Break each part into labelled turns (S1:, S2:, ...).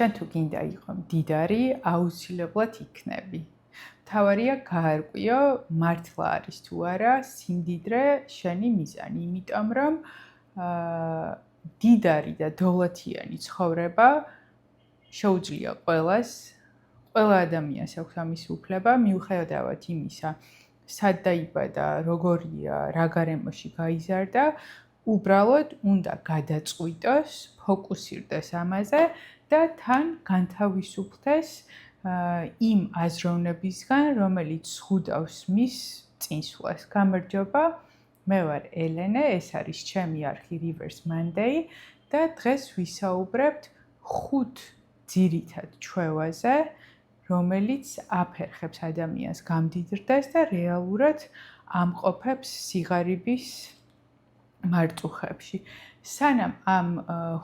S1: შენ თუ გინდა იყო მდიდარი, აუცილებლად იქნები. მთავარია გაარკვიო, მართლა არის თუ არა სიმდიდრე შენი მიზანი, იმიტომ რომ მდიდარი და დოლათიანი ცხოვრება შეუძლია ყველას, ყველა ადამიანს აქვს ამის უფლება, მიუხედავად იმისა, სად დაიბადა, როგორია, რა გარემოში გაიზარდა, უბრალოდ უნდა გადაწყვიტოს, ფოკუსირდეს ამაზე და თან განთავისუფლდეს იმ აზროვნებისგან, რომელიც ზღუდავს მის წინსვლას. გამარჯობა, მე ვარ ელენე, ეს არის ჩემი არხი Reverse Monday და დღეს ვისაუბრებთ 5 ძირითად ჩვევაზე, რომელიც აფერხებს ადამიანს გამდიდრდეს და რეალურად ამყოფებს სიღარიბის მარტუხებში. სანამ ამ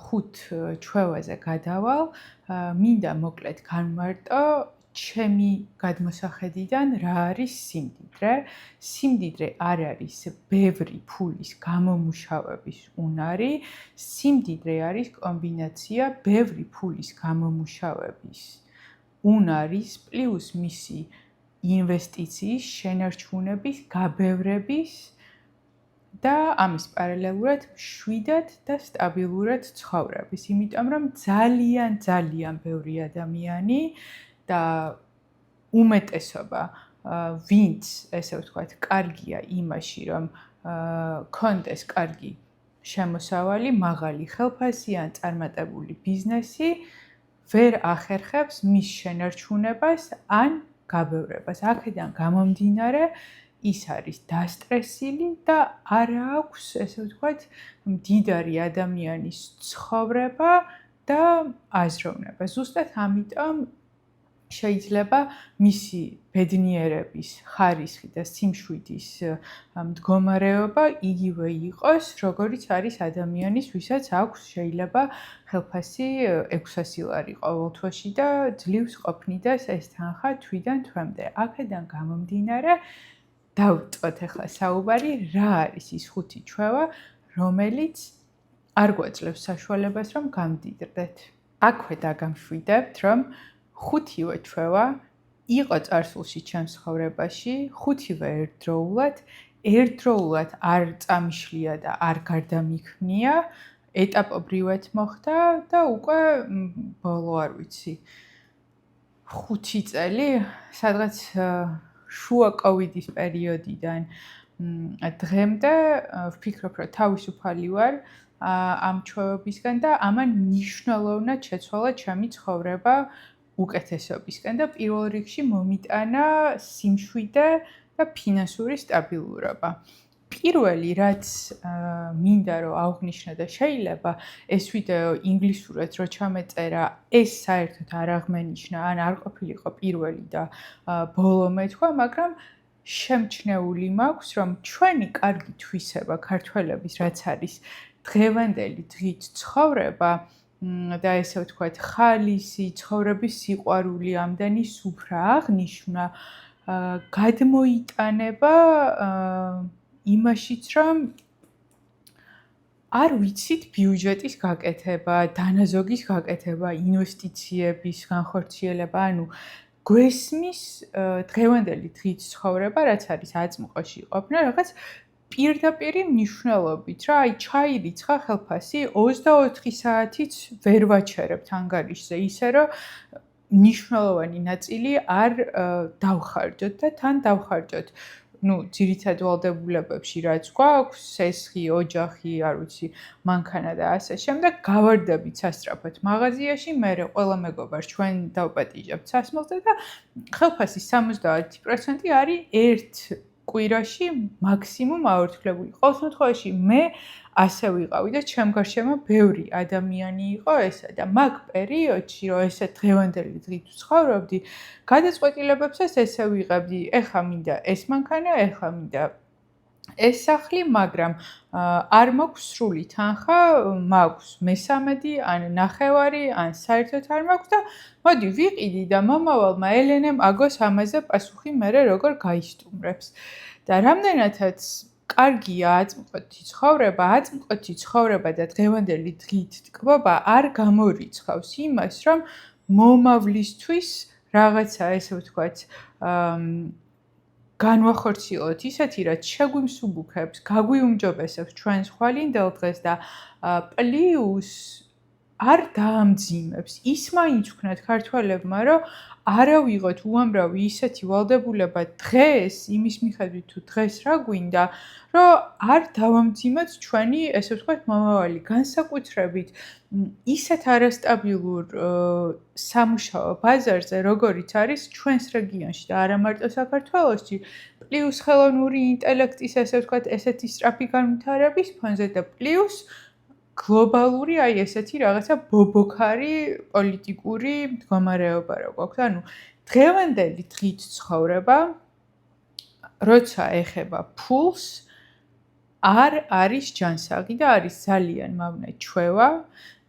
S1: 5 ჩვევაზე გადავალ, მინდა მოკლედ განვმარტო ჩემი გადმოსახედიდან რა არის სიმდიდრე. სიმდიდრე არ არის ბევრი ფულის გამომუშავების უნარი, სიმდიდრე არის კომბინაცია ბევრი ფულის გამომუშავების უნარის პლუს მისი ინვესტიციის, შენარჩუნების, გაბევრების და ამის პარალელურად მშვიდად და სტაბილურად ცხოვრების. იმიტომ რომ ძალიან ბევრი ადამიანი და უმეტესობა, ვინც ესე ვთქვათ, კარგია იმაში, რომ კონდეს კარგი შემოსავალი, მაღალი ხელფასი ან წარმატებული ბიზნესი, ვერ ახერხებს მის შენარჩუნებას ან გაბევრებას. აქედან გამომდინარე, ის არის დასტრესილი და არ აქვს, ესე ვთქვათ, მდიდარი ადამიანის ცხოვრება და აზროვნება. ზუსტად ამიტომ შეიძლება მისი ბედნიერების ხარისხი და სიმშვიდის მდგომარეობა იგივე იყოს, როგორიც არის ადამიანის, ვისაც აქვს შეიძლება ხელფასი 600 ლარი ყოველ თვეში და ძლივს ყოფნიდეს ეს თანხა თვიდან თვემდე. აქედან გამომდინარე, დავიწყოთ ახლა საუბარი, რა არის ის 5 ჩვევა, რომელიც არ გვაძლევს საშუალებას, რომ გამდიდრდეთ. აქვე დაგამშვიდებთ, რომ 5-ვე ჩვევა იყო წარსულში ჩემს ცხოვრებაში, 5-ვე ერთდროულად არ წამიშლია და არ გარდამიქმნია, ეტაპობრივად მოხდა და უკვე ბოლო არ ვიცი 5 წელი, სადღაც შუა კოვიდის პერიოდიდან დღემდე ვფიქრობ, რომ თავისუფალი ვარ ამ ჩვევებისგან და ამან მნიშვნელოვნად შეცვალა ჩემი ცხოვრება უკეთესობისგან და პირველ რიგში მომიტანა სიმშვიდე და ფინანსური სტაბილურობა. პირველი, რაც მინდა რომ აღვნიშნო და შეიძლება ეს ვიდეო ინგლისურად რო ჩამეწერა, ეს საერთოდ არ აღმენიშნა, ან არ ყოფილიყო პირველი და ბოლო მეთქვა, მაგრამ შემჩნეული მაქვს, რომ ჩვენი კარგი თვისება ქართველების, რაც არის დღევანდელი დღით ცხოვრება და ესე ვთქვათ, ხალისი, ცხოვრების სიყვარული, ამდენი სუფრა აღნიშვნა, გადმოიტანება იმაშიც, რომ არ ვიცით ბიუჯეტის გაკეთება, დანაზოგის გაკეთება, ინვესტიციების განხორციელება, ანუ გვესმის დღევანდელი დღით ცხოვრება, რაც არის აწმყოში ყოფნა, რაღაც პირდაპირი მნიშვნელობით, რა, აი ჩაირიცხა ხელფასი 24 საათიც ვერ ვაჩერებთ ანგარიშზე, ისე რომ მნიშვნელოვანი ნაწილი არ დავხარჯოთ და თან დავხარჯოთ. ძირითად ვალდებულებებში რაც გვაქვს, სესხი, ოჯახი, არ ვიცი, მანქანა და ასე შემდეგ, გავარდებით სასწრაფოდ მაღაზიაში, მერე ყველა მეგობარს ჩვენ დავპატიჟებთ სასმელზე და ხელფასის 70% არის ერთ კვირაში მაქსიმუმ აორთქლებული. ყოველ შემთხვევაში მე ასე ვიყავი და ჩემ გარშემო ბევრი ადამიანი იყო ესა და მაგ პერიოდში, რომ ესე დღევანდელი დღით ვცხოვრობდი, გადაწყვეტილებებსაც ესე ვიღებდი, ეხლა მინდა ეს მანქანა, ეხლა მინდა ეს სახლი, მაგრამ არ მაქვს სრული თანხა, მაქვს მესამედი, ან ნახევარი, ან საერთოდ არ მაქვს და მოდი ვიყიდი და მომავალმა ელენემ აგოს ამაზე პასუხი მერე როგორ გაისტუმრებს. და რამდენადაც კარგია აწმყოთი ცხოვრება, აწმყოთი ცხოვრება და დღევანდელი დღით ტკბობა არ გამორიცხავს იმას, რომ მომავლისთვის რაღაცა ესე ვთქვათ, განვახორციელოთ ისეთი, რაც შეგვიმსუბუქებს, გაგვიუმჯობესებს ჩვენს ხვალინდელ დღეს და პლუს არ დაამძიმებს. ის მაინც ვქნათ ქართველებმა, რომ არა ვიღოთ უამრავი ისეთი ვალდებულება დღეს, იმის მიხედვით თუ დღეს რა გვინდა, რომ არ დავამძიმოთ ჩვენი, ესე ვთქვათ, მომავალი. განსაკუთრებით ისეთ არასტაბილურ სამუშაო ბაზარზე, როგორიც არის ჩვენს რეგიონში და არა მარტო საქართველოში, პლუს ხელოვნური ინტელექტის, ესე ვთქვათ, ესეთი სწრაფი განვითარების ფონზე და პლუს გლობალური აი ესეთი რაღაცა ბობოქარი პოლიტიკური მდგომარეობა რა გვაქვს. ანუ დღევანდელი დღით ცხოვრება, როცა ეხება ფულს, არ არის ჯანსაღი და არის ძალიან მავნე ჩვევა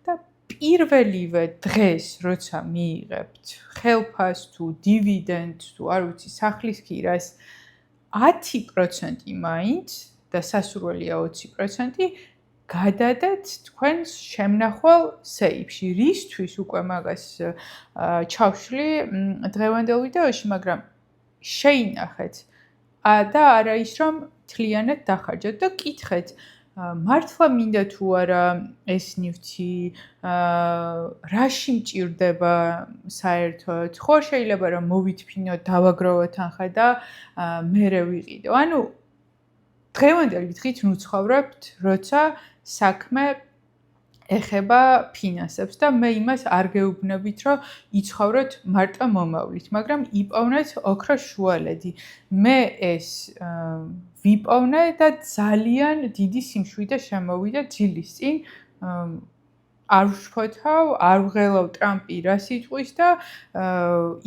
S1: და პირველივე დღეს, როცა მიიღებთ ხელფას თუ დივიდენდს თუ არ ვიცი სახლის ქირას 10% მაინც და სასურველია 20% გადადეთ თქვენს შემნახვალ სეიფში. რისთვის უკვე მაგას ჩავშლი დღევანდელ ვიდეოში, მაგრამ შეინახეთ და არა ის რომ თლიანად დახარჯოთ და კითხეთ მართლა მინდა თუ არა ეს ნივთი, რაში მჭირდება საერთოდ, ხო შეიძლება რომ მოვითფინოთ, დავაგროვოთ თანხა და მერე ვიყიდო. ანუ დღევანდელი დღით ნუცხოვრებთ, როცა საქმე ეხება ფინანსებს და მე იმას არ გეუბნებით, რომ იცხოვროთ მარტო მომავლით, მაგრამ იპოვნეთ ოქროს შუალედი. მე ეს ვიპოვნე და ძალიან დიდი სიმშვიდე შემოვიდა ძილის წინ. არ ვშფოთავ, არ ვღელავ ტრამპი რას იტყვის და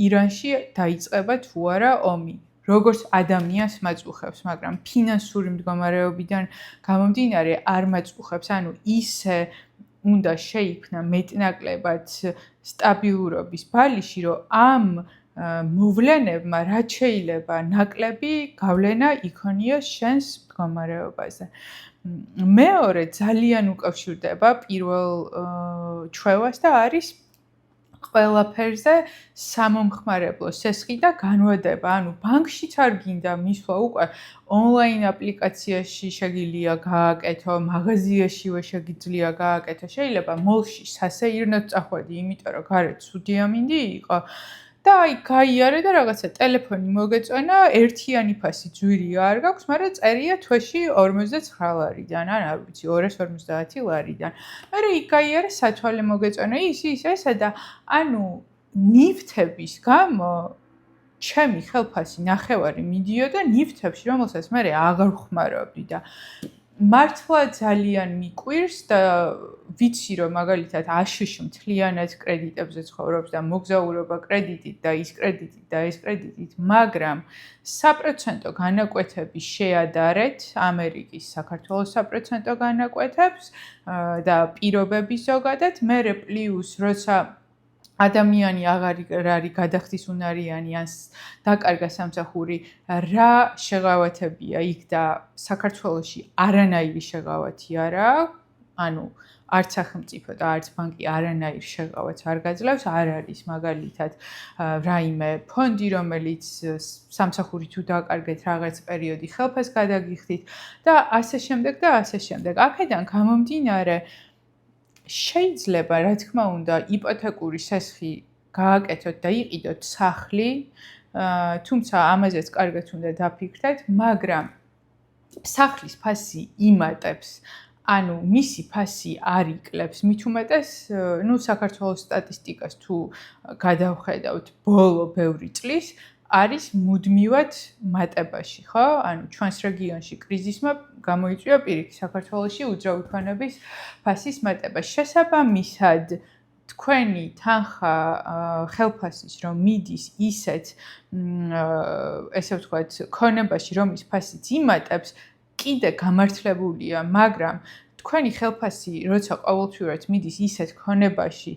S1: ირანში დაიწყება თუ არა ომი. როგორც ადამიანს მაწუხებს, მაგრამ ფინანსური მდგომარეობიდან გამომდინარე არ მაწუხებს. ანუ ისე უნდა შეიქმნა მეტნაკლებად სტაბილურობის ბალიში, რომ ამ მოვლენებმა რაც შეიძლება ნაკლები გავლენა იქონიოს შენს მდგომარეობაზე. მეორე ძალიან უკავშირდება პირველ ჩვევას და არის ყველაფერზე სამომხმარებლო სესხი და განვადება. ანუ ბანკშიც არ გინდა მისვლა უკვე ონლაინ აპლიკაციაში შეგიძლია გააკეთო, მაღაზიაშივე შეგიძლია გააკეთო. შეიძლება მოლში სასეირნოდ წახვედი, იმიტომ რომ გარეთ ცუდი ამინდი იყო. და აი გაიარე და რაღაცა ტელეფონი მოგეწონა, ერთიანი ფასი ძვირი არ გაქვს, მაგრამ წერია თვეში 59 ლარიდან, ან არ ვიცი 250 ლარიდან. მაგრამ იქ გაიარე სათვალე მოგეწონა ის ესა და ანუ ნივთების გამო ჩემი ხელფასი ნახევარი მიდიოდა ნივთებში, რომელსაც მე აღარ ვხმარობდი და მართლა ძალიან მიკვირს და ვიცი რომ მაგალითად აშშ მთლიანად კრედიტებზე ცხოვრობს და მოგზაურობა კრედიტით და ის კრედიტით და ეს კრედიტით, მაგრამ საპროცენტო განაკვეთები შეადარეთ ამერიკის საქართველოს საპროცენტო განაკვეთებს და პირობები ზოგადად, მერე პლუს როცა ადამიანი აღარ არის გადახდისუნარიანი ან დაკარგა სამსახური, რა შეღავათებია იქ და საქართველოში არანაირი შეღავათი არა აქვს, ანუ არც სახელმწიფო და არც ბანკი არანაირ შეღავათს არ გაძლევს, არ არის მაგალითად რაიმე ფონდი, რომელიც სამსახური თუ დაკარგეთ რაღაც პერიოდი ხელფას გადაგიხდით და ასე შემდეგ და ასე შემდეგ. აქედან გამომდინარე შეიძლება, რა თქმა უნდა, იპოთეკური სესხი გააკეთოთ და იყიდოთ სახლი, თუმცა ამაზეც კარგად უნდა დაფიქრდეთ, მაგრამ სახლის ფასი იმატებს, ანუ მისი ფასი არ იკლებს, მით უმეტეს, საქართველოს სტატისტიკას თუ გადავხედავთ ბოლო ბევრი წლის, არის მუდმივად მატებაში, ხო? ანუ ჩვენს რეგიონში კრიზისმა გამოიწვია პირიქით საქართველოში უძრავი ფონების ფასის მატება. შესაბამისად, თქვენი თანხა ხელფასის რომ მიდის ისეთ ესე ვთქვათ, ქონებაში, რომლის ფასიც იმატებს, კიდე გამართლებულია, მაგრამ თქვენი ხელფასი, როცა ყოველთვიურად მიდის ისეთ ქონებაში,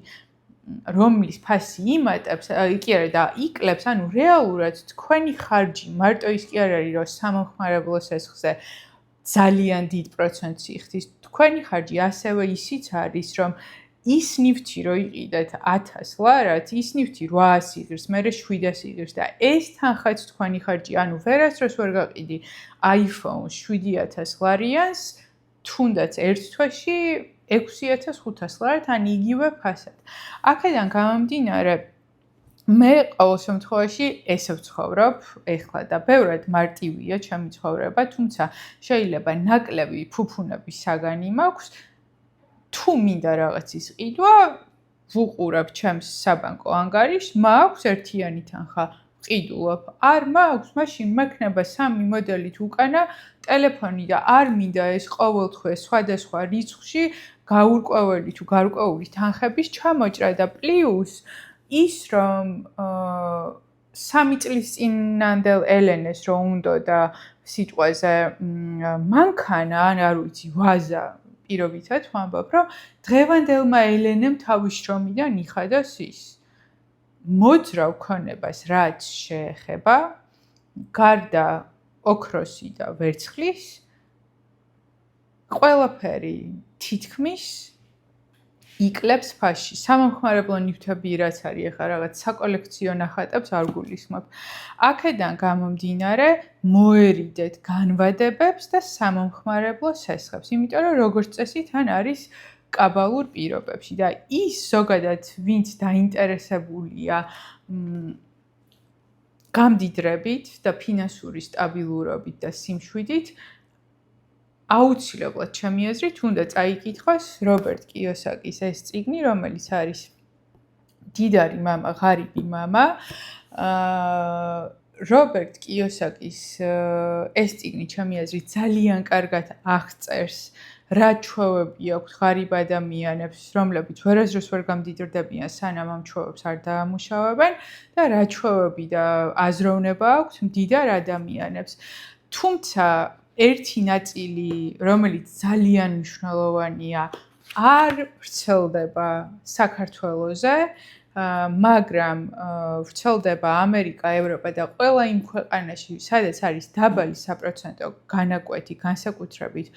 S1: რომლის ფასი იმატებს, კი არა და იკლებს, ანუ რეალურად თქვენი ხარჯი მარტო ის კი არ არის, რომ სამომხმარებლო სესხზე ძალიან დიდ პროცენტს იხდის. თქვენი ხარჯი ასევე ისიც არის, რომ ის ნივთი რო იყიდეთ 1000 ლარად, ის ნივთი 800 იღირს, მერე 700 იღირს და ეს თანხაც თქვენი ხარჯი, ანუ ვერასდროს ვერ გაყიდი iPhone 7000 ლარიანს, თუნდაც ერთ თვეში 6500 ლარად, ან იგივე ფასად. აქედან გამომდინარე, მე ყოველ შემთხვევაში ესე ვცხოვრობ ეხლა და ბევრად მარტივია ჩემი ცხოვრება, თუმცა შეიძლება ნაკლები ფუფუნების საგანი მაქვს. თუ მინდა რაღაცის ყიდვა, ვუყურებ ჩემს საბანკო ანგარიშს, მაქვს ერთიანი თანხა, ვყიდულობ. არ მაქვს, მაშინ მექნება სამი მოდელით უკანა ტელეფონი და არ მინდა ეს ყოველთვე სხვადასხვა რიცხვში გაურკვეველი თუ გარკვეული თანხების ჩამოჭრა და პლუს ის რომ 3 წლის წინანდელ ელენეს რო უნდა და სიტყვაზე მანქანა ან არ ვიცი ვაზა პირობითად ვამბობ რომ დღევანდელმა ელენემ თავის შრომიდან იხადოს ის მოძრავ ქონებას რაც შეეხება გარდა ოქროსი და ვერცხლის ყველაფერი თითქმის იკლებს ფასში. სამომხმარებლო ნივთები რაც არის ახლა რაღაც საკოლექციო ნახატებს არ გულისხმობ. აქედან გამომდინარე მოერიდეთ განვადებებს და სამომხმარებლო სესხებს. იმიტომ რომ როგორც წესი თან არის კაბალურ პირობებში და ის ზოგადად ვინც დაინტერესებულია გამდიდრებით და ფინანსური სტაბილურობით და სიმშვიდით აუცილებლად ჩემი აზრით უნდა წაიკითხოს რობერტ კიოსაკის ეს წიგნი, რომელიც არის დიდარი მამა, ღარიბი მამა. რობერტ კიოსაკის ეს წიგნი ჩემი აზრით ძალიან კარგად აღწერს რა ჩვევები აქვს ღარიბ ადამიანებს, რომლებიც ვერასდროს ვერ გამდიდრდებიან, სანამ ამ ჩვევებს არ დაამუშავებენ და რა ჩვევები და აზროვნება აქვს მდიდარ ადამიანებს. თუმცა ერთი ნაწილი, რომელიც ძალიან მნიშვნელოვანია, არ ვრცელდება საქართველოზე, მაგრამ ვრცელდება ამერიკა, ევროპა და ყველა იმ ქვეყანაში, სადაც არის დაბალი საპროცენტო განაკვეთი, განსაკუთრებით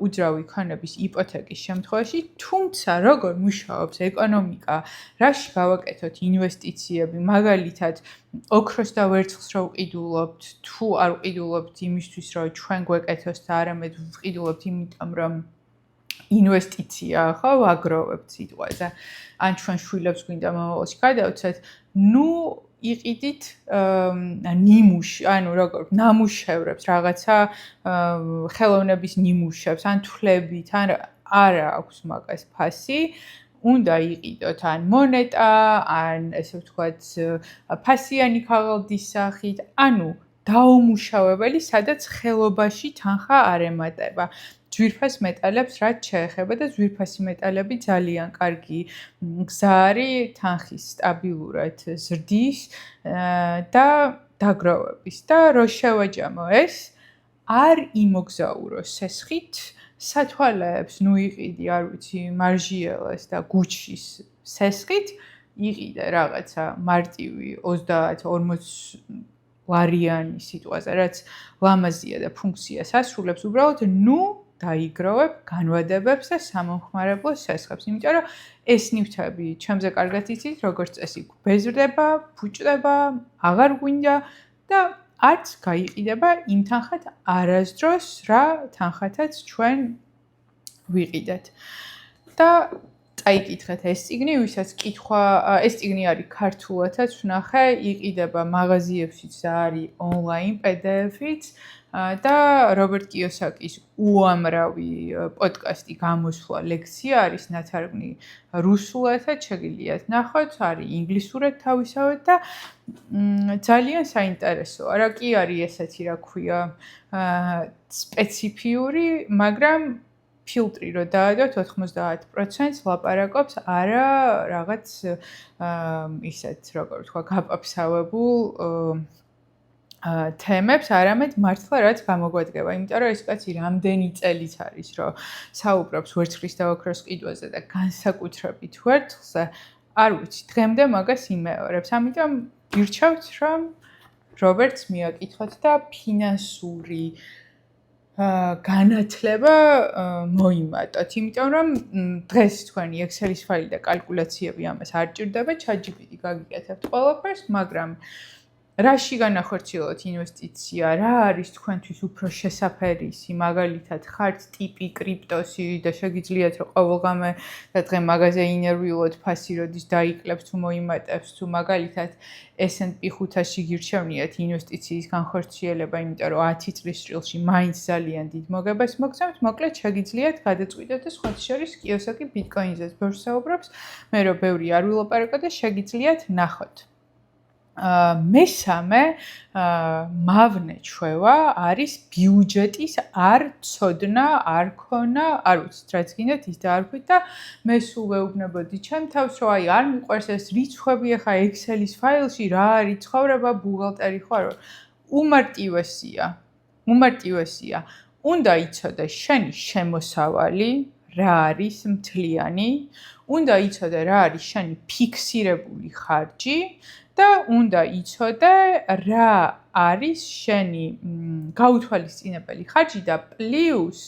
S1: უძრავი ქონების იპოთეკის შემთხვევაში, თუმცა როგორ მუშაობს ეკონომიკა, რაში გავაკეთოთ ინვესტიციები, მაგალითად ოქროს და ვერცხლს რო ვყიდულობთ, თუ არ ვყიდულობთ იმისთვის, რომ ჩვენ გვეკეთოს და არამედ ვყიდულობთ იმიტომ, რომ ინვესტიცია ხო ვაგროვებთ სიტყვაზე. ან ჩვენ შვილებს გვინდა მომავალში გადავცეთ, ნუ იყიდით ნიმუში, ანუ როგორ ნამუშევრებს რაღაცა ხელოვნების ნიმუშებს, ან თვლებით, ან არა აქვს მაგას ფასი. უნდა იყიდოთ ან მონეტა, ან ესე ვთქვათ, ფასიანი ქაღალდის სახით, ანუ დაუმუშავებელი, სადაც ხელობაში თანხა არ ემატება. ძვირფას მეტალებს რაც შეეხება და ძვირფასი მეტალები ძალიან კარგი გზა არის თანხის სტაბილურად ზრდის და დაგროვების და რო შევაჯამო ეს არ იმოგზაუროს სესხით სათვალეებს ნუ იყიდი არ ვიცი მარჟიელას და გუჩის სესხით იყიდე რაღაცა მარტივი 30-40 ლარიანი სიტყვაზე რაც ლამაზია და ფუნქციას ასრულებს უბრალოდ ნუ დაიგროვებ განვადებებს და სამომხმარებლო სესხებს. იმიტომ რომ ეს ნივთები ჩემზე კარგად იცით, როგორც წესი ბეზრდება, ფუჭდება, აღარ გვინდა და არც გაიყიდება იმ თანხად არასდროს რა თანხათაც ჩვენ ვიყიდეთ. და წაიკითხეთ ეს წიგნი, ვისაც კითხვა, ეს წიგნი არის ქართულადაც ვნახე, იყიდება მაღაზიებშიც და არის ონლაინ PDF-ით. და რობერტ კიოსაკის უამრავი პოდკასტი გამოსვლა ლექცია არის ნათარგმნი რუსულადაც შეგიძლიათ ნახოთ, არის ინგლისურად თავისავად და ძალიან საინტერესოა. რა კი არის ესეთი, რა ქვია, სპეციფიური, მაგრამ ფილტრი რო დაადოთ 90%-ს ლაპარაკობს არა რაღაც ისეთ, როგორ ვთქვა, გაპაფსავებულ თემებს, არამედ მართლა რაც გამოგვადგება. იმიტომ რომ ეს კაცი რამდენი წელიც არის, რომ საუბრობს ვერცხლის და ოქროს ყიდვაზე და განსაკუთრებით ვერცხლზე, არ ვიცი, დღემდე მაგას იმეორებს. ამიტომ გირჩევთ, რომ რობერტს მიაკითხოთ და ფინანსური განათლება მოიმატოთ, იმიტომ რომ დღეს თქვენი Excel-ის ფაილი და კალკულაციები ამას არ ჭირდება, ChatGPT გაგიკეთებთ ყველაფერს, მაგრამ რაში განახორციელოთ ინვესტიცია, რა არის თქვენთვის უფრო შესაფერისი, მაგალითად, ხართ ტიპი კრიპტოსი და შეგიძლიათ რომ ყოველგამე და დღე მაღაზია ინერვიულოთ ფასი როდის დაიკლებს თუ მოიმატებს თუ მაგალითად S&P 500-ში გირჩევნიათ ინვესტიციის განხორციელება, იმიტომ რომ 10 წლის წრილში მაინც ძალიან დიდ მოგებას მოგცემთ, მოკლედ შეგიძლიათ გადაწყვიტოთ და სხვა შორის კიოსაკი ბიტკოინზეც ბევრს საუბრობს, მე რომ ბევრი არ ვილაპარაკო და შეგიძლიათ ნახოთ. მესამე მავნე ჩვევა არის ბიუჯეტის არ ცოდნა, არ ქონა, არ ვიცით რაც გინდათ ის დაარქვით და მე სულ ვეუბნებოდი ჩემ თავს, რომ აი არ მიყვარს ეს რიცხვები ახლა Excel-ის ფაილში რა არის ცხოვრება, ბუღალტერი ხარ. უმარტივესია. უნდა იცოდე შენი შემოსავალი, რა არის მთლიანი, უნდა იცოდე რა არის შენი ფიქსირებული ხარჯი და უნდა იცოდე რა არის შენი გაუთვალისწინებელი ხარჯი და პლუს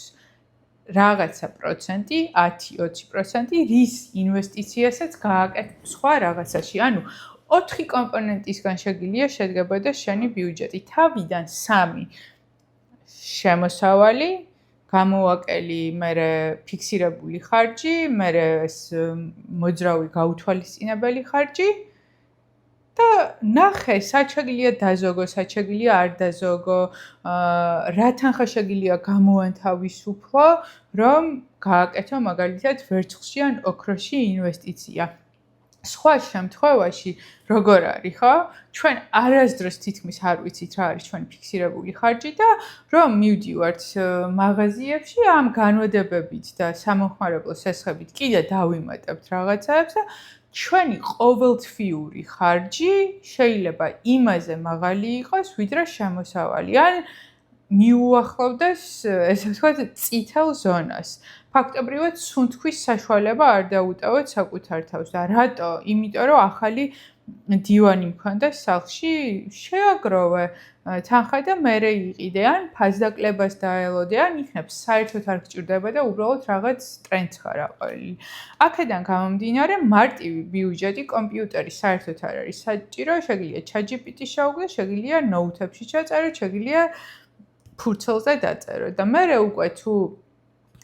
S1: რაღაცა პროცენტი, 10-20% რის ინვესტიციასაც გააკეთებ სხვა რაღაცაში. ანუ 4 კომპონენტისგან შეგიძლია შედგებოდეს შენი ბიუჯეტი. თავიდან 3 შემოსავალი, გამოვაკელი, მერე ფიქსირებული ხარჯი, მერე ეს მოძრავი გაუთვალისწინებელი ხარჯი და ნახე, სად შეგიძლია დაზოგო, სად შეგიძლია არ დაზოგო, რა თანხა შეგიძლია გამოანთავისუფლო, რომ გააკეთო მაგალითად ვერცხლში ან ოქროში ინვესტიცია. სხვა შემთხვევაში როგორ არის, ხო? ჩვენ არასდროს თითქმის არ ვიცით რა არის ჩვენი ფიქსირებული ხარჯი და რომ მივდივართ მაღაზიებში ამ განმეორებით და სამომხმარებლო სესხებით კიდე დავიმატებთ რაღაცაებს და ჩვენი ყოველთვიური ხარჯი შეიძლება იმაზე მაღალი იყოს, ვიდრე შემოსავალი. ან მიუახლოვდეს, ესე ვთქვათ, წითელ ზონას. ფაქტობრივად, სუნთქვის საშუალება არ დაუტოვოთ საკუთარ თავს და რატო? იმიტომ რომ ახალი დივანი მქონდა სახლში, შეაგროვე თანხა და მერე იყიდე, ან ფასდაკლებას დაელოდე, ან იქნებ საერთოდ არ გჭირდება და უბრალოდ რაღაც ტრენდს ხარ აყოლი. აქედან გამომდინარე, მარტივი ბიუჯეტი კომპიუტერი საერთოდ არ არის საჭირო, შეგიძლია ChatGPT-ში შევუგდე, შეგიძლია ნოუთებში ჩაწერო, შეგიძლია ფურცელზე დაწერო და მერე უკვე თუ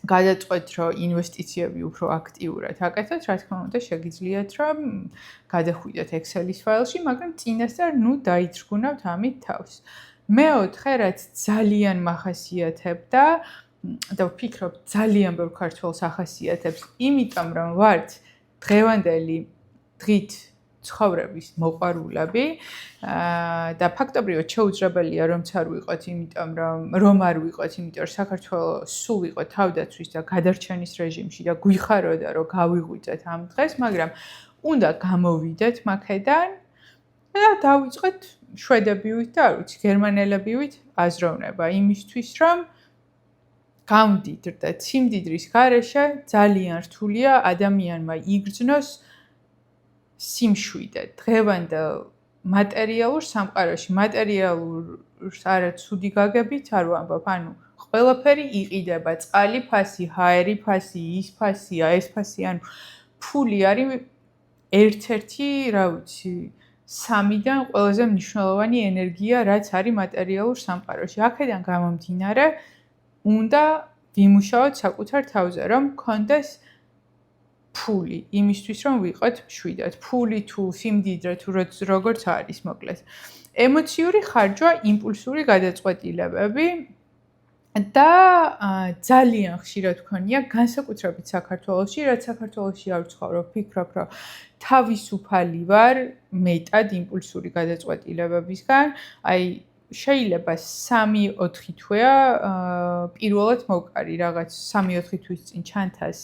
S1: გადაწყვეტ, რომ ინვესტიციები უფრო აქტიურად აკეთოთ, რა თქმა უნდა, შეგიძლიათ, რომ გადახვიდეთ Excel-ის ფაილში, მაგრამ წინასწარ დაიძრგუნავთ ამით თავს. მეოთხე, რაც ძალიან მახასიათებდა და ვფიქრობ, ძალიან ბევრ ქართველს ახასიათებს, იმიტომ რომ ვართ დღევანდელი დღით ცხოვრების მოყვარულები და ფაქტობრივად შეუძლებელია რომც არ ვიყოთ, იმიტომ რომ არ ვიყოთ, იმიტომ რომ საქართველოს სულ იყო თავდაცვის და გადარჩენის რეჟიმში და გვიხაროდა რომ გავიღვიძეთ ამ დღეს, მაგრამ უნდა გამოვიდეთ მაქედან და დავიწყოთ შვედებივით და არ ვიცი, გერმანელებივით აზროვნება იმისთვის, რომ გამდიდრდეთ სიმდიდრის გარეშე, ძალიან რთულია ადამიანმა იგრძნოს სიმშვიდე დღევანდელ მატერიალურ სამყაროში, მატერიალურს არა ცუდი გაგებით არ ვამბობ, ანუ ყველაფერი იყიდება, წყალი ფასი, ჰაერი ფასი, ის ფასია, ეს ფასი, ანუ ფული არის ერთ-ერთი, რა ვიცი, 3-დან ყველაზე მნიშვნელოვანი ენერგია, რაც არის მატერიალურ სამყაროში. აქედან გამომდინარე, უნდა ვიმუშაოთ საკუთარ თავზე, რომ გქონდეს ფული, იმისთვის რომ ვიყოთ მშვიდად. ფული თუ სიმდიდრე თუ როგორც არის, მოკლედ. ემოციური ხარჯვა, იმპულსური გადაწყვეტილებები და ძალიან ხშირად ვქონია განსაკუთრებით საქართველოში, რაც საქართველოში არ ვცხოვრობ, ვფიქრობ, რომ თავისუფალი ვარ მეტად იმპულსური გადაწყვეტილებებისგან. აი შეიძლება 3-4 თვეა პირველად მოვკარი რაღაც 3-4 თვის წინ ჩანთას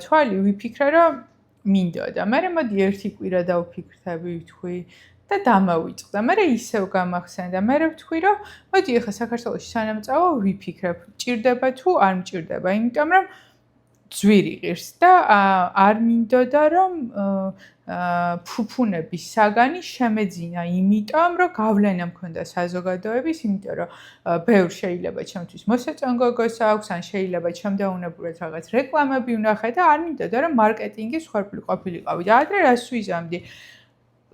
S1: თვალი ვიფიქრე რომ მინდოდა. მერე მოდი ერთი კვირა დავფიქრდები ვთქვი და დამავიწყდა. მერე ისევ გამახსენდა. მერე ვთქვი რომ მოდი ახლა საქართველოში სანამ წავა ვიფიქრებ, ჭირდება თუ არ მჭირდება. იმიტომ რომ ძვირი ღირს და არ მინდოდა რომ ფუფუნების საგანი შემეძინა, იმიტომ რომ გავლენა მქონდა საზოგადოების, იმიტომ რომ ბევრ შეიძლება ჩემთვის მოსაწონგოგოს აქვს, ან შეიძლება ჩემდაუნებურად რაღაც რეკლამები ვნახე და არ მინდოდა რომ მარკეტინგის ხორბლი ყოფილიყავი და ადრე რას ვიზამდი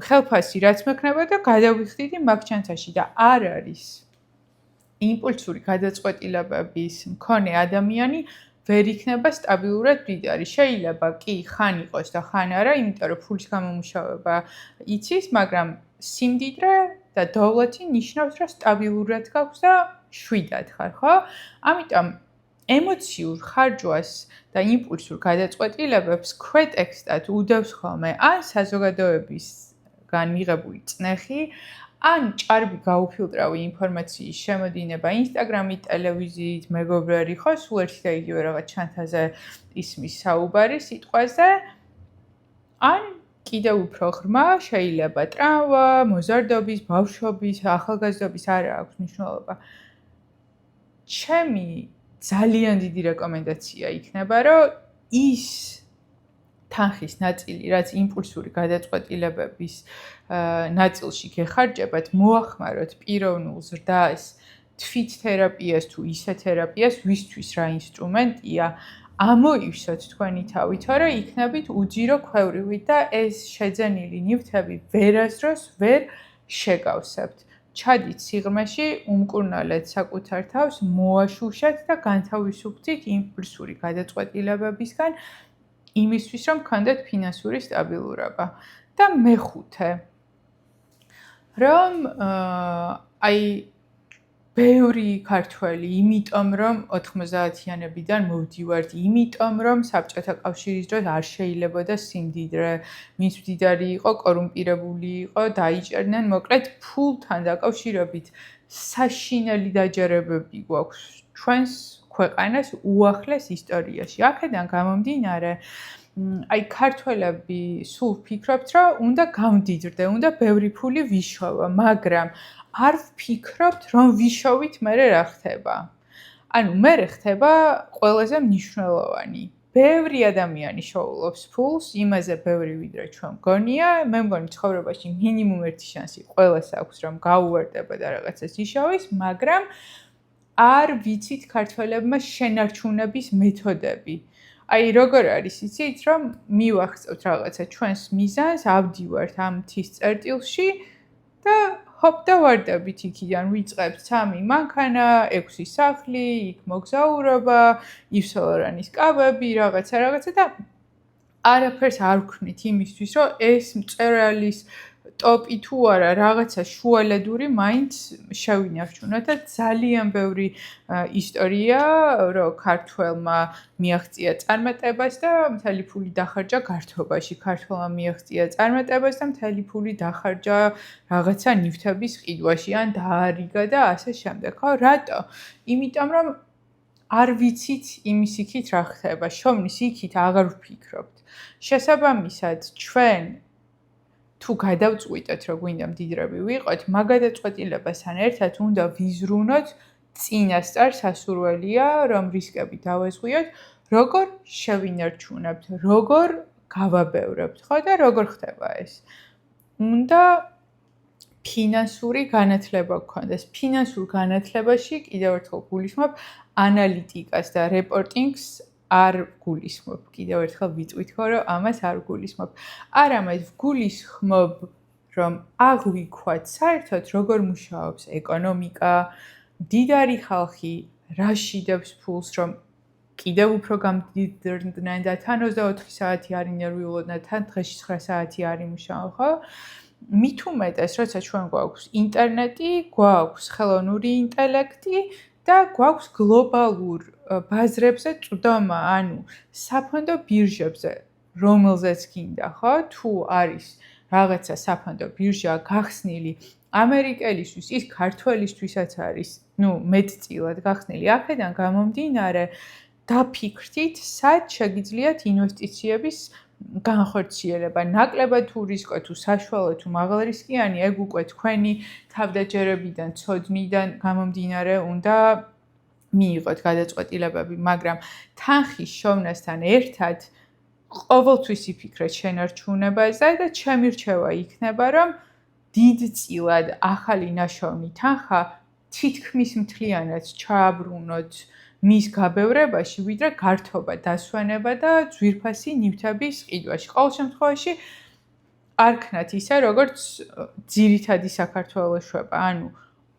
S1: ხელფასი რაც მექნებოდა გადავიხდიდი მაგ ჩანთაში და არ არის იმპულსური გადაწყვეტილებების მქონე ადამიანი ვერ იქნება სტაბილურად მდიდარი. შეიძლება კი ხან იყოს და ხან არა, იმიტომ რომ ფულის გამომუშავება იცის, მაგრამ სიმდიდრე და დოვლეთი ნიშნავს, რომ სტაბილურად გაქვს და შვიდად ხარ, ხო? ამიტომ ემოციურ ხარჯვას და იმპულსურ გადაწყვეტილებებს ქვეტექსტად უდევს ხოლმე ან საზოგადოებისგან მიღებული წნეხი, ან ჭარბი გაუფილტრავი ინფორმაციის შემოდინება ინსტაგრამით, ტელევიზიით, მეგობრები ხო, სულ ერთი და იგივე რაღაც ჩანთაზე ისმის საუბარი სიტყვაზე, ან კიდევ უფრო ღრმა შეიძლება ტრამვა, მოზარდობის, ბავშვობის, ახალგაზრდობის არ აქვს მნიშვნელობა. ჩემი ძალიან დიდი რეკომენდაცია იქნება, რომ ის თანხის ნაწილი, რაც იმპულსური გადაწყვეტილებების ნაწილში გეხარჯებათ, მოახმაროთ პიროვნულ ზრდას, თვით თერაპიას თუ ისე თერაპიას, ვისთვის რა ინსტრუმენტია, ამოივსოთ თქვენი თავი, თორე იქნებით უძირო ქვევრივით და ეს შეძენილი ნივთები ვერასდროს ვერ შეგავსებთ. ჩადით სიღრმეში, უმკურნალეთ საკუთარ თავს, მოაშუშეთ და განთავისუფლდით იმპულსური გადაწყვეტილებებისგან, იმისთვის, რომ გქონდეთ ფინანსური სტაბილურობა. და მეხუთე, რომ აი ბევრი ქართველი, იმიტომ რომ 90-იანებიდან მოვდივართ, იმიტომ რომ საბჭოთა კავშირის დროს არ შეიძლებოდა სიმდიდრე, ვინც მდიდარი იყო, კორუმპირებული იყო, დაიჭერდნენ, მოკლედ ფულთან დაკავშირებით საშინელი დაჯერებები გვაქვს ჩვენს ქვეყანას უახლეს ისტორიაში. აქედან გამომდინარე, აი ქართველები სულ ვფიქრობთ, რომ უნდა გამდიდრდე, უნდა ბევრი ფული ვიშოვო, მაგრამ არ ვფიქრობთ, რომ ვიშოვით მერე რა ხდება. ანუ მერე ხდება ყველაზე მნიშვნელოვანი. ბევრი ადამიანი შოულობს ფულს, იმაზე ბევრი ვიდრე ჩვენ მგონია, მე მგონი ცხოვრებაში მინიმუმ ერთი შანსი ყველას აქვს, რომ გაუვარდება და რაღაცას იშოვის, მაგრამ არ ვიცით ქართველებმა შენარჩუნების მეთოდები. აი როგორ არის იცით რომ მივახცევთ რაღაცა ჩვენს მიზანს, ავდივართ ამ მთის წერტილში და ჰოპ და ვარდებით იქიდან ვიწყებთ 3 მანქანა, 6 სახლი, იქ მოგზაურობა, ივსოლორანის კაბები, რაღაცა და არაფერს არ ვქნით იმისთვის, რომ ეს მწერალის ტოპი თუ არა, რაღაცა შუალედური მაინც შევინარჩუნოთ და ძალიან ბევრი ისტორია, რომ ქართველმა მიაღწია წარმატებას და მთელი ფული დახარჯა გართობაში. ქართველმა მიაღწია წარმატებას და მთელი ფული დახარჯა რაღაცა ნივთების ყიდვაში ან დაარიგა და ასე შემდეგ. ხო, რატო? იმიტომ რომ არ ვიცით იმის იქით რა ხდება. შოვნის იქით აღარ ვფიქრობთ. შესაბამისად, ჩვენ თუ გადავწყვიტეთ, რომ გვინდა მდიდრები ვიყოთ, მაგ გადაწყვეტილებასთან ერთად უნდა ვიზრუნოთ წინასწარ სასურველია, რომ რისკები დავეზღვიოთ, როგორ შევინარჩუნებთ, როგორ გავაბევრებთ, ხო და როგორ ხდება ეს. უნდა ფინანსური განათლება გქონდეს. ფინანსურ განათლებაში კიდევ ერთხელ გულისხმობ ანალიტიკას და რეპორტინგს არ გულისხმობ. კიდევ ერთხელ ვიტყვით, რომ ამას არ გულისხმობ. არამედ ვგულისხმობ, რომ აღვიქვათ საერთოდ როგორ მუშაობს ეკონომიკა, მდიდარი ხალხი რა შიდებს ფულს, რომ კიდევ უფრო გამდიდრდნენ და თან 24 საათი არ ინერვიულოდნენ, თან დღეში 9 საათი არ იმუშაონ, ხო? მით უმეტეს, როცა ჩვენ გვაქვს ინტერნეტი, გვაქვს ხელოვნური ინტელექტი და გვაქვს გლობალურ ბაზრებზე წვდომა, ანუ საფონდო ბირჟებზე, რომელზეც გინდა, ხო? თუ არის რაღაცა საფონდო ბირჟა გახსნილი ამერიკელისთვის, ის ქართველისთვისაც არის, მეტწილად გახსნილი. აქედან გამომდინარე, დაფიქრდით, სად შეგიძლიათ ინვესტიციების განხორციელება, ნაკლებად თუ რისკო, თუ საშუალო, თუ მაღალრისკიანი, ეგ უკვე თქვენი თავდაჯერებიდან, ცოდნიდან გამომდინარე უნდა მიიღოთ გადაწყვეტილებები, მაგრამ თანხის შოვნასთან ერთად ყოველთვის იფიქრეთ შენარჩუნებაზე და ჩემი რჩევა იქნება, რომ დიდწილად ახალი ნაშოვნი თანხა თითქმის მთლიანად ჩააბრუნოთ მის გაბევრებაში, ვიდრე გართობა, დასვენება და ძვირფასი ნივთების ყიდვაში. ყოველ შემთხვევაში არ ქნათ ისე, როგორც ძირითადი საქართველოს შვება, ანუ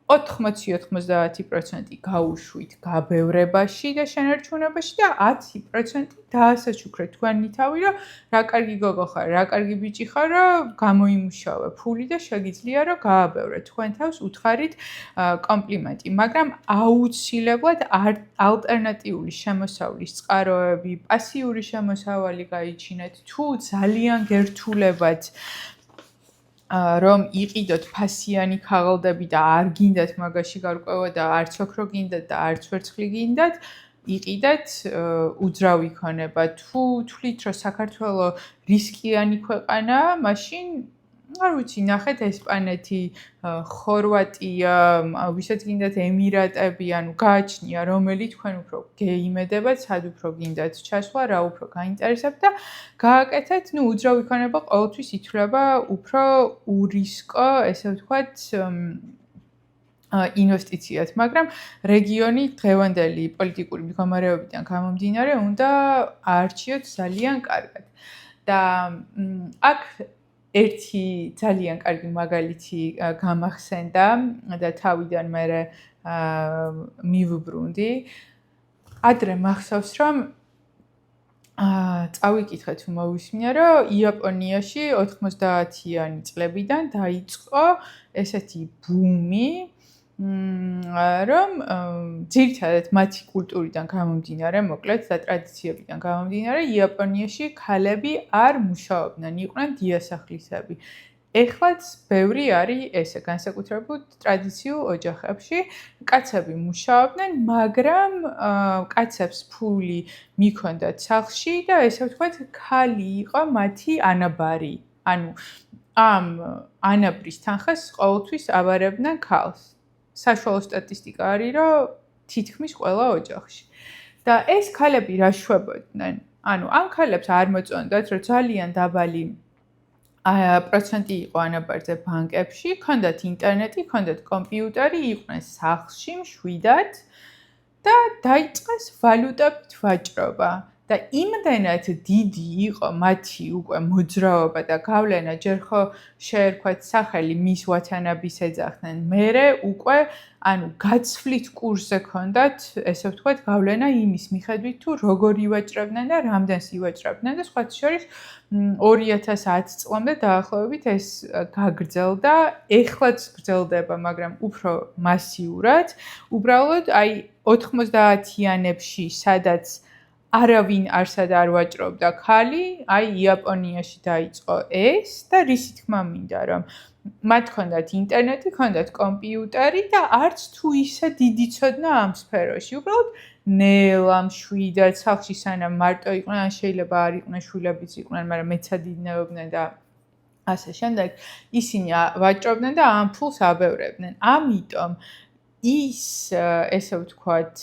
S1: 80-90% გაუშვით გაბევრებაში და შენარჩუნებაში და 10% დაასაჩუქრეთ თქვენი თავი, რომ რა კარგი გოგო ხარ, რა კარგი ბიჭი ხარ, რომ გამოიმუშავე ფული და შეგიძლია რომ გააბევრე თქვენ თავს უთხარით კომპლიმენტი, მაგრამ აუცილებლად ალტერნატიული შემოსავლის წყაროები, პასიური შემოსავალი გაიჩინეთ, თუ ძალიან გერთულებათ რომ იყიდოთ ფასიანი ქაღალდები და არ გინდათ მაგაში გარკვევა და არც ოქრო გინდათ და არც ვერცხლი გინდათ, იყიდეთ უძრავი ქონება. თუ თვლით, რომ საქართველო რისკიანი ქვეყანაა, მაშინ არ ვიცი, ნახეთ ესპანეთი, ხორვატია, ვისაც გინდათ ემირატები, ანუ გააჩნია, რომელი თქვენ უფრო გეიმედებათ, სად უფრო გინდათ ჩასვლა, რა უფრო გაინტერესებთ და გააკეთეთ, უძრავი ქონება ყოველთვის ითვლება უფრო ურისკო, ესე ვთქვათ, ინვესტიციად, მაგრამ რეგიონი დღევანდელი პოლიტიკური მდგომარეობიდან გამომდინარე უნდა აარჩიოთ ძალიან კარგად. და აქ ერთი ძალიან კარგი მაგალითი გამახსენდა და თავიდან მე მივუბრუნდი. ადრე მახსოვს, რომ წავიკითხე თუ მოვისმინე, რომ იაპონიაში 90-იანი წლებიდან დაიწყო ესეთი ბუმი, რომ ძირითადად მათი კულტურიდან გამომდინარე, მოკლედ და ტრადიციებიდან გამომდინარე, იაპონიაში ქალები არ მუშაობდნენ, იყვნენ დიასახლისები. ეხლაც ბევრი არის ესე, განსაკუთრებულად ტრადიციულ ოჯახებში, კაცები მუშაობდნენ, მაგრამ კაცებს ფული მიქონდათ სახლში და ესე ვთქვათ, ქალი იყო მათი ანაბარი. ანუ ამ ანაბრის თანხას ყოველთვის აბარებდნენ ქალს. საშუალო სტატისტიკა არის, რომ თითქმის ყველა ოჯახში. და ეს ქალები რა შვებოდნენ? ანუ ამ ქალებს არ მოწონდათ, რომ ძალიან დაბალი პროცენტი იყო ანაბარზე ბანკებში, ჰქონდათ ინტერნეტი, ჰქონდათ კომპიუტერი, იყვნენ სახლში მშვიდად და დაიწყეს ვალუტებით ვაჭრობა. და იმდენად დიდი იყო მათი უკვე მოძრაობა და გავლენა, ჯერ ხო შეერქვათ სახელი მის ვათანაბის ეძახდნენ, მერე უკვე ანუ გაცვლით კურსზე ჰქონდათ, ესე ვთქვათ, გავლენა იმის მიხედვით, თუ როგორ ივაჭრებდნენ და რამდენს ივაჭრებდნენ და სხვათა შორის 2010 წლამდე დაახლოებით ეს გაგრძელდა, ეხლაც გრძელდება, მაგრამ უფრო მასიურად. უბრალოდ აი 90-იანებში, სადაც არავინ არსად არ ვაჭრობდა ქალი, აი იაპონიაში დაიწყო ეს და რისი თქმა მინდა, რომ მათ ჰქონდათ ინტერნეტი, ჰქონდათ კომპიუტერი და არც თუ ისე დიდი ცოდნა ამ სფეროში. უბრალოდ ნელა მშვიდად სახლში სანამ მარტო იყვნენ, ან შეიძლება არ იყვნენ, შვილებიც იყვნენ, მაგრამ მეცადინეობდნენ და ასე შემდეგ. ისინი ვაჭრობდნენ და ამ ფულს აბევრებდნენ. ამიტომ ის, ესე ვთქვათ,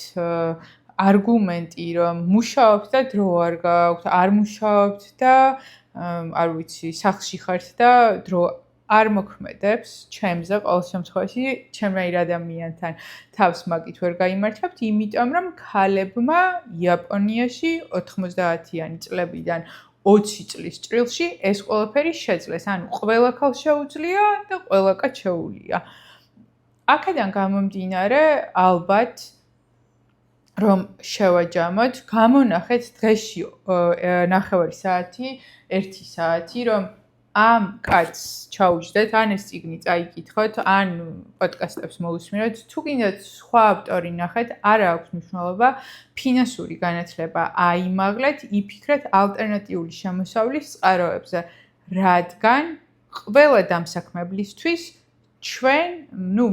S1: არგუმენტი, რომ მუშაობთ და დრო არ გაქვთ, არ მუშაობთ და არ ვიცი, სახლში ხართ და დრო არ მოქმედებს ჩემზე ყოველ შემთხვევაში, ჩემნაირ ადამიანთან თავს მაგით ვერ გაიმართებთ, იმიტომ რომ ქალებმა იაპონიაში 90-იანი წლებიდან 20 წლის ჭრილში ეს ყველაფერი შეძლეს. ანუ ყველა ქალს შეუძლია და ყველა კაც შეუძლია. აქედან გამომდინარე, ალბათ რომ შევაჯამოთ, გამონახეთ დღეში 9 საათი, 1 საათი, რომ ამ კაცს ჩაუჯდეთ, ან ეს წიგნი წაიკითხოთ, ან პოდკასტებს მოусმინოთ, თუ გინდათ სხვა ავტორი ნახეთ, არ აქვს მნიშვნელობა, ფინანსური განათლება აიმაღლეთ, იფიქრეთ ალტერნატიული შემოსავლის წყაროებზე, რადგან ყველა დამსაქმებლისთვის ჩვენ,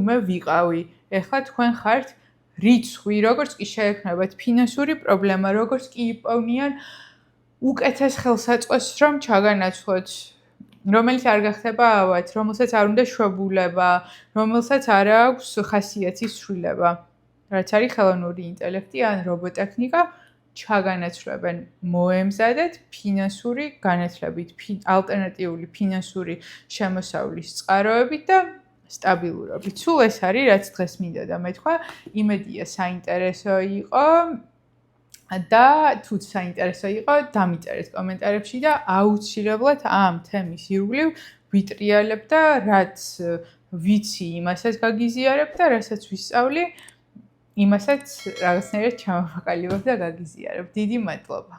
S1: მე ვიყავი, ეხლა თქვენ ხართ რიცხვი, როგორც კი შეექმნებათ ფინანსური პრობლემა, როგორც კი იპოვნიან უკეთეს ხელსაწყოს, რომ ჩაგანაცვლოთ, რომელიც არ გახდება ავად, რომელსაც არ უნდა შვებულება, რომელსაც არ აქვს ხასიათის ცვლილება. რაც არის ხელოვნური ინტელექტი ან რობოტექნიკა, ჩაგანაცვლებენ მოემზადეთ ფინანსური განათლებით, ალტერნატიული ფინანსური შემოსავლის წყაროებით და სტაბილურობით. სულ ეს არის, რაც დღეს მინდა დამეთქვა. იმედია საინტერესო იყო და თუ საინტერესო იყო, დამიწერეთ კომენტარებში და აუცილებლად ამ თემის ირგვლივ ვიტრიალებ და რაც ვიცი, იმასაც გაგიზიარებ და რასაც ვისწავლი, იმასაც რაღაცნაირად ჩამოვაყალიბებ და გაგიზიარებ. დიდი მადლობა.